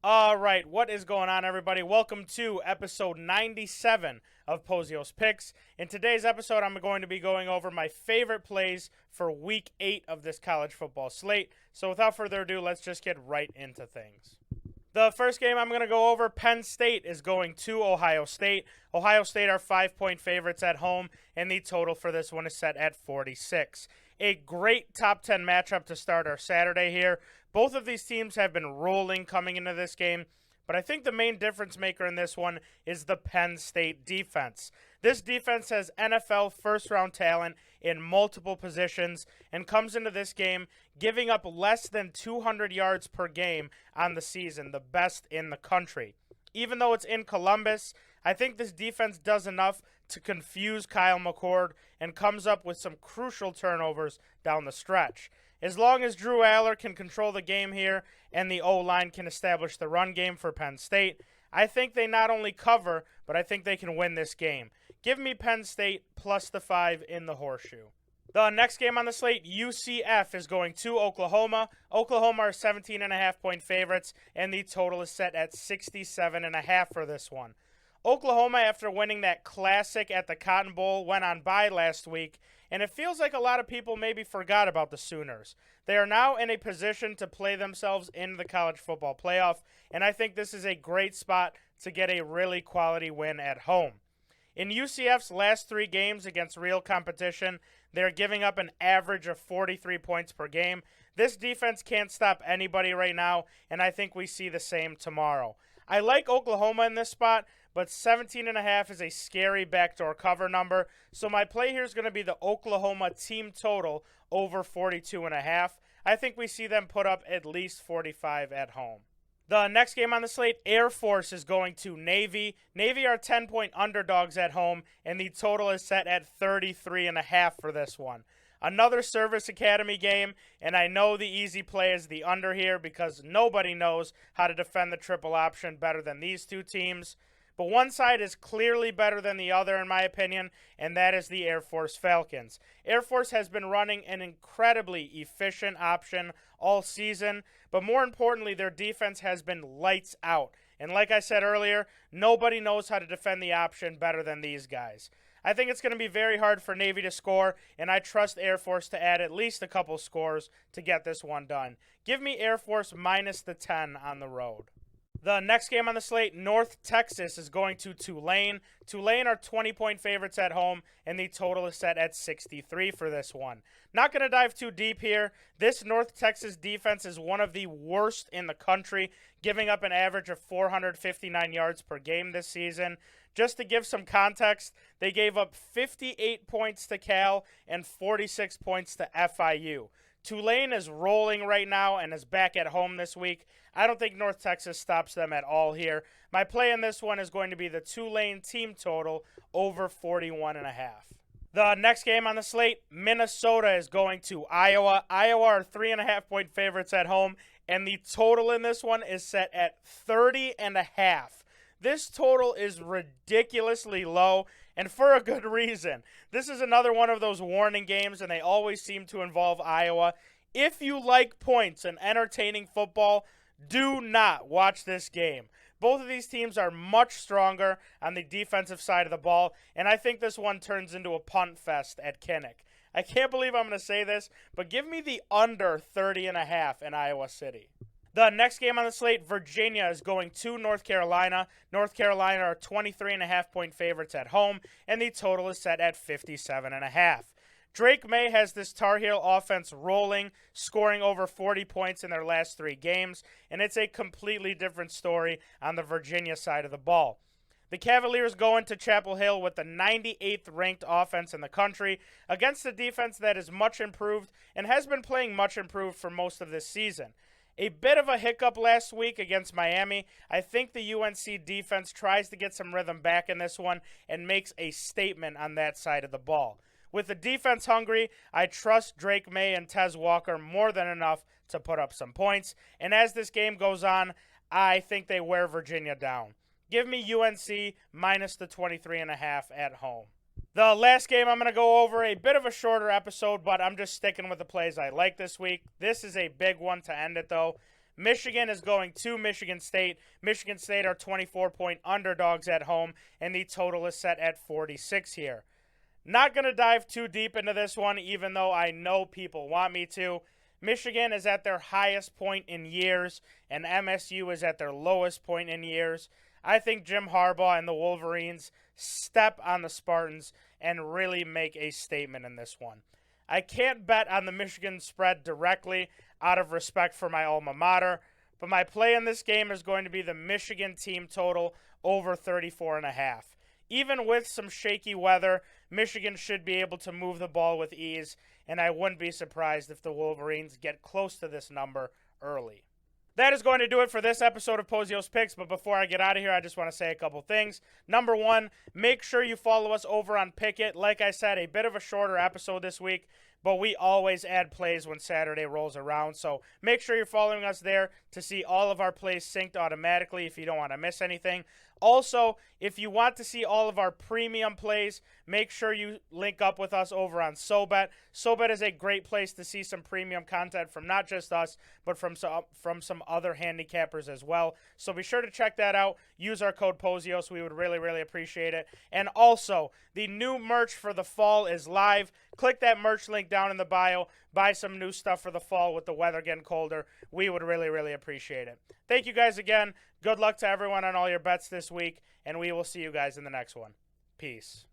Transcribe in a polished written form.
All right, what is going on, everybody? Welcome to episode 97 of Pozios Picks. In today's episode, I'm going to be going over my favorite plays for week 8 of this college football slate. So without further ado, let's just get right into things. The first game I'm going to go over, Penn State is going to Ohio State. Ohio State are 5-point favorites at home, and the total for this one is set at 46. A great top 10 matchup to start our Saturday here. Both of these teams have been rolling coming into this game, but I think the main difference maker in this one is the Penn State defense. This defense has NFL first-round talent in multiple positions and comes into this game giving up less than 200 yards per game on the season, the best in the country. Even though it's in Columbus, I think this defense does enough to confuse Kyle McCord and comes up with some crucial turnovers down the stretch. As long as Drew Aller can control the game here and the O-line can establish the run game for Penn State, I think they not only cover, but I think they can win this game. Give me Penn State plus the 5 in the horseshoe. The next game on the slate, UCF is going to Oklahoma. Oklahoma are 17.5-point favorites, and the total is set at 67.5 for this one. Oklahoma, after winning that classic at the Cotton Bowl, went on bye last week, and it feels like a lot of people maybe forgot about the Sooners. They are now in a position to play themselves into the college football playoff, and I think this is a great spot to get a really quality win at home. In UCF's last 3 games against real competition, they're giving up an average of 43 points per game. This defense can't stop anybody right now, and I think we see the same tomorrow. I like Oklahoma in this spot, but 17.5 is a scary backdoor cover number, so my play here is going to be the Oklahoma team total over 42.5. I think we see them put up at least 45 at home. The next game on the slate, Air Force is going to Navy. Navy are 10-point underdogs at home, and the total is set at 33.5 for this one. Another Service Academy game, and I know the easy play is the under here because nobody knows how to defend the triple option better than these two teams. But one side is clearly better than the other, in my opinion, and that is the Air Force Falcons. Air Force has been running an incredibly efficient option all season, but more importantly, their defense has been lights out. And like I said earlier, nobody knows how to defend the option better than these guys. I think it's going to be very hard for Navy to score, and I trust Air Force to add at least a couple scores to get this one done. Give me Air Force minus the 10 on the road. The next game on the slate, North Texas is going to Tulane. Tulane are 20-point favorites at home, and the total is set at 63 for this one. Not going to dive too deep here. This North Texas defense is one of the worst in the country, giving up an average of 459 yards per game this season. Just to give some context, they gave up 58 points to Cal and 46 points to FIU. Tulane is rolling right now and is back at home this week. I don't think North Texas stops them at all here. My play in this one is going to be the Tulane team total over 41.5. The next game on the slate, Minnesota is going to Iowa. Iowa are 3.5-point favorites at home, and the total in this one is set at 30.5. This total is ridiculously low, and for a good reason. This is another one of those warning games, and they always seem to involve Iowa. If you like points and entertaining football, do not watch this game. Both of these teams are much stronger on the defensive side of the ball, and I think this one turns into a punt fest at Kinnick. I can't believe I'm going to say this, but give me the under 30.5 in Iowa City. The next game on the slate, Virginia is going to North Carolina. North Carolina are 23.5-point favorites at home, and the total is set at 57.5. Drake May has this Tar Heel offense rolling, scoring over 40 points in their last 3 games, and it's a completely different story on the Virginia side of the ball. The Cavaliers go into Chapel Hill with the 98th ranked offense in the country against a defense that is much improved and has been playing much improved for most of this season. A bit of a hiccup last week against Miami. I think the UNC defense tries to get some rhythm back in this one and makes a statement on that side of the ball. With the defense hungry, I trust Drake May and Tez Walker more than enough to put up some points. And as this game goes on, I think they wear Virginia down. Give me UNC minus the 23.5 at home. The last game I'm going to go over, a bit of a shorter episode, but I'm just sticking with the plays I like this week. This is a big one to end it, though. Michigan is going to Michigan State. Michigan State are 24-point underdogs at home, and the total is set at 46 here. Not going to dive too deep into this one, even though I know people want me to. Michigan is at their highest point in years, and MSU is at their lowest point in years. I think Jim Harbaugh and the Wolverines step on the Spartans and really make a statement in this one. I can't bet on the Michigan spread directly out of respect for my alma mater, but my play in this game is going to be the Michigan team total over 34.5. Even with some shaky weather, Michigan should be able to move the ball with ease, and I wouldn't be surprised if the Wolverines get close to this number early. That is going to do it for this episode of Pozios Picks, but before I get out of here, I just want to say a couple things. Number one, make sure you follow us over on Pick'It. Like I said, a bit of a shorter episode this week, but we always add plays when Saturday rolls around, so make sure you're following us there to see all of our plays synced automatically if you don't want to miss anything. Also, if you want to see all of our premium plays, make sure you link up with us over on SoBet. SoBet is a great place to see some premium content from not just us, but from some other handicappers as well. So be sure to check that out. Use our code Pozios. We would really, really appreciate it. And also, the new merch for the fall is live. Click that merch link down in the bio. Buy some new stuff for the fall with the weather getting colder. We would really, really appreciate it. Thank you guys again. Good luck to everyone on all your bets this week, and we will see you guys in the next one. Peace.